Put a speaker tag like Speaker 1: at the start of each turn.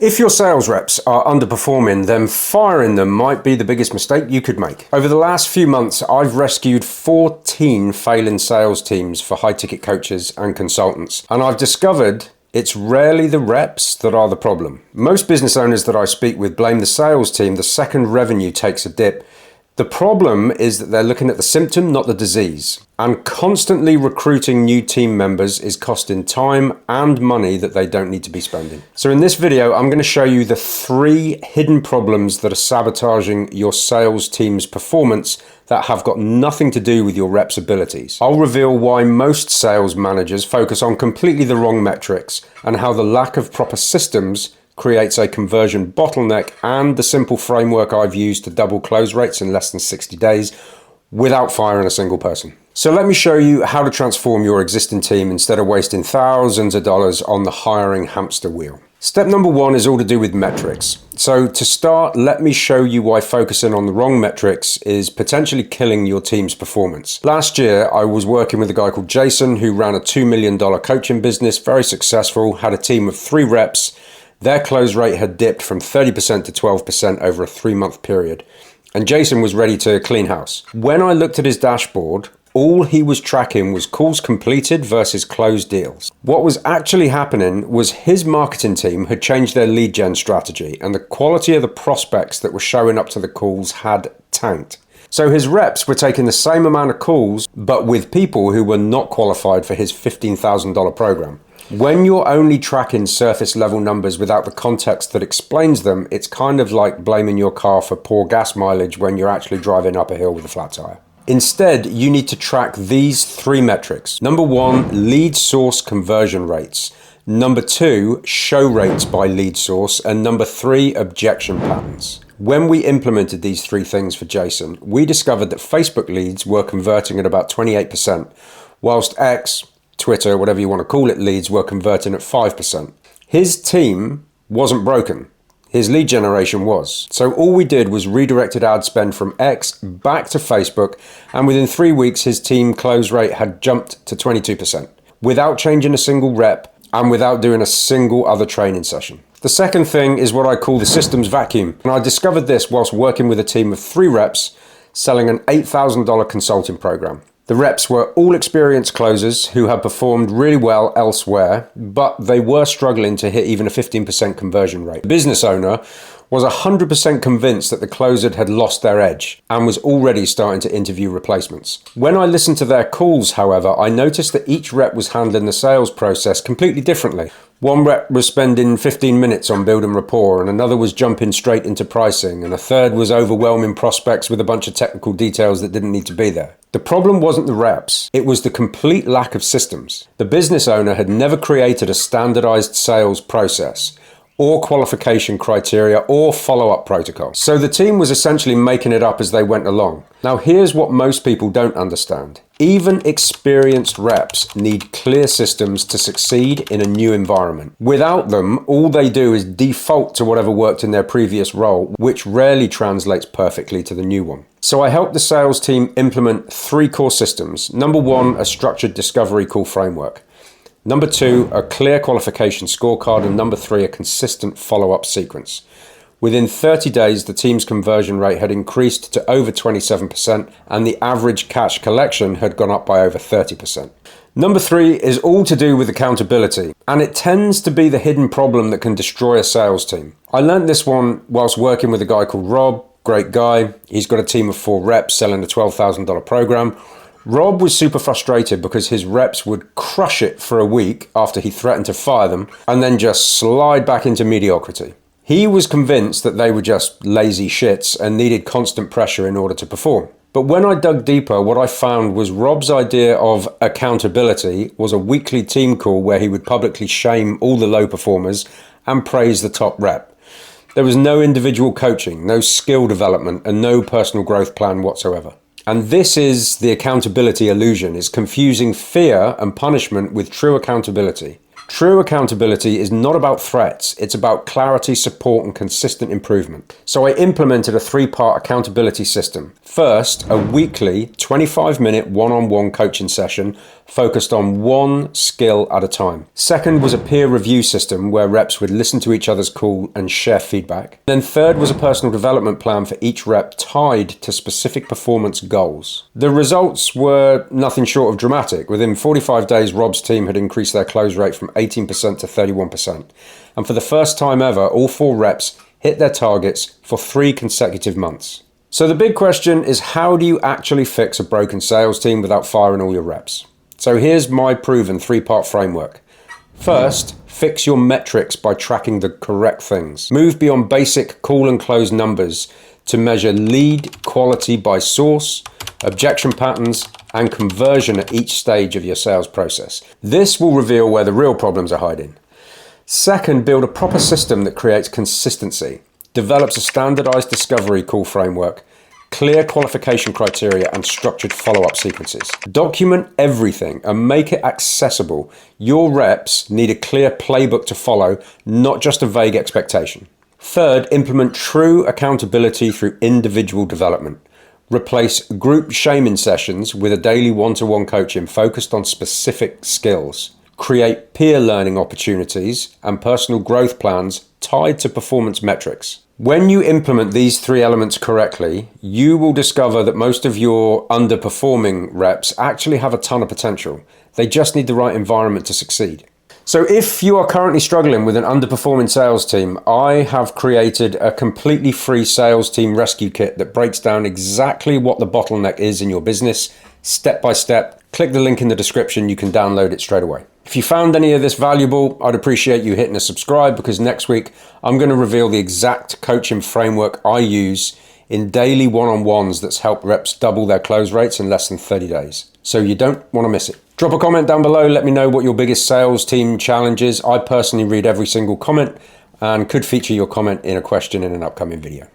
Speaker 1: If your sales reps are underperforming, then firing them might be the biggest mistake you could make. Over the last few months, I've rescued 14 failing sales teams for high-ticket coaches and consultants, and I've discovered it's rarely the reps that are the problem. Most business owners that I speak with blame the sales team the second revenue takes a dip. The problem is that they're looking at the symptom, not the disease. And constantly recruiting new team members is costing time and money that they don't need to be spending. So in this video, I'm going to show you the 3 hidden problems that are sabotaging your sales team's performance that have got nothing to do with your reps' abilities. I'll reveal why most sales managers focus on completely the wrong metrics and how the lack of proper systems creates a conversion bottleneck, and the simple framework I've used to double close rates in less than 60 days without firing a single person. So let me show you how to transform your existing team instead of wasting thousands of dollars on the hiring hamster wheel. Step number 1 is all to do with metrics. So to start, let me show you why focusing on the wrong metrics is potentially killing your team's performance. Last year, I was working with a guy called Jason who ran a $2 million coaching business, very successful, had a team of 3 reps. Their close rate had dipped from 30% to 12% over a 3-month period, and Jason was ready to clean house. When I looked at his dashboard, all he was tracking was calls completed versus closed deals. What was actually happening was his marketing team had changed their lead gen strategy, and the quality of the prospects that were showing up to the calls had tanked. So his reps were taking the same amount of calls, but with people who were not qualified for his $15,000 program. When you're only tracking surface level numbers without the context that explains them, it's kind of like blaming your car for poor gas mileage when you're actually driving up a hill with a flat tire. Instead, you need to track these 3 metrics. Number 1, lead source conversion rates. Number 2, show rates by lead source. And number 3, objection patterns. When we implemented these 3 things for Jason, we discovered that Facebook leads were converting at about 28%, whilst X, Twitter, whatever you want to call it, leads were converting at 5%. His team wasn't broken. His lead generation was. So all we did was redirected ad spend from X back to Facebook, and within 3 weeks, his team close rate had jumped to 22%, without changing a single rep and without doing a single other training session. The second thing is what I call the systems vacuum. And I discovered this whilst working with a team of 3 reps selling an $8,000 consulting program. The reps were all experienced closers who had performed really well elsewhere, but they were struggling to hit even a 15% conversion rate. The business owner was 100% convinced that the closer had lost their edge and was already starting to interview replacements. When I listened to their calls, however, I noticed that each rep was handling the sales process completely differently. One rep was spending 15 minutes on building rapport, and another was jumping straight into pricing, and a third was overwhelming prospects with a bunch of technical details that didn't need to be there. The problem wasn't the reps, it was the complete lack of systems. The business owner had never created a standardized sales process, or qualification criteria, or follow-up protocol. So the team was essentially making it up as they went along. Now here's what most people don't understand. Even experienced reps need clear systems to succeed in a new environment. Without them, all they do is default to whatever worked in their previous role, which rarely translates perfectly to the new one. So I helped the sales team implement 3 core systems. Number 1, a structured discovery call framework. Number 2, a clear qualification scorecard. And number 3, a consistent follow-up sequence. Within 30 days, the team's conversion rate had increased to over 27%, and the average cash collection had gone up by over 30%. Number 3 is all to do with accountability, and it tends to be the hidden problem that can destroy a sales team. I learned this one whilst working with a guy called Rob, great guy. He's got a team of 4 reps selling a $12,000 program. Rob was super frustrated because his reps would crush it for a week after he threatened to fire them and then just slide back into mediocrity. He was convinced that they were just lazy shits and needed constant pressure in order to perform. But when I dug deeper, what I found was Rob's idea of accountability was a weekly team call where he would publicly shame all the low performers and praise the top rep. There was no individual coaching, no skill development, and no personal growth plan whatsoever. And this is the accountability illusion, is confusing fear and punishment with true accountability. True accountability is not about threats, it's about clarity, support, and consistent improvement. So I implemented a 3-part accountability system. First, a weekly 25-minute one-on-one coaching session focused on one skill at a time. Second was a peer review system where reps would listen to each other's call and share feedback. Then third was a personal development plan for each rep tied to specific performance goals. The results were nothing short of dramatic. Within 45 days, Rob's team had increased their close rate from 18% to 31%. And for the first time ever, all 4 reps hit their targets for 3 consecutive months. So the big question is, how do you actually fix a broken sales team without firing all your reps? So here's my proven 3-part framework. First, fix your metrics by tracking the correct things. Move beyond basic call and close numbers to measure lead quality by source, objection patterns, and conversion at each stage of your sales process. This will reveal where the real problems are hiding. Second, build a proper system that creates consistency, develops a standardized discovery call framework, clear qualification criteria, and structured follow-up sequences. Document everything and make it accessible. Your reps need a clear playbook to follow, not just a vague expectation. Third, implement true accountability through individual development. Replace group shaming sessions with a daily one-to-one coaching focused on specific skills. Create peer learning opportunities and personal growth plans tied to performance metrics. When you implement these 3 elements correctly, you will discover that most of your underperforming reps actually have a ton of potential. They just need the right environment to succeed. So if you are currently struggling with an underperforming sales team, I have created a completely free sales team rescue kit that breaks down exactly what the bottleneck is in your business, step by step. Click the link in the description, you can download it straight away. If you found any of this valuable, I'd appreciate you hitting a subscribe, because next week I'm going to reveal the exact coaching framework I use in daily one-on-ones that's helped reps double their close rates in less than 30 days. So you don't want to miss it. Drop a comment down below, let me know what your biggest sales team challenge is. I personally read every single comment and could feature your comment in a question in an upcoming video.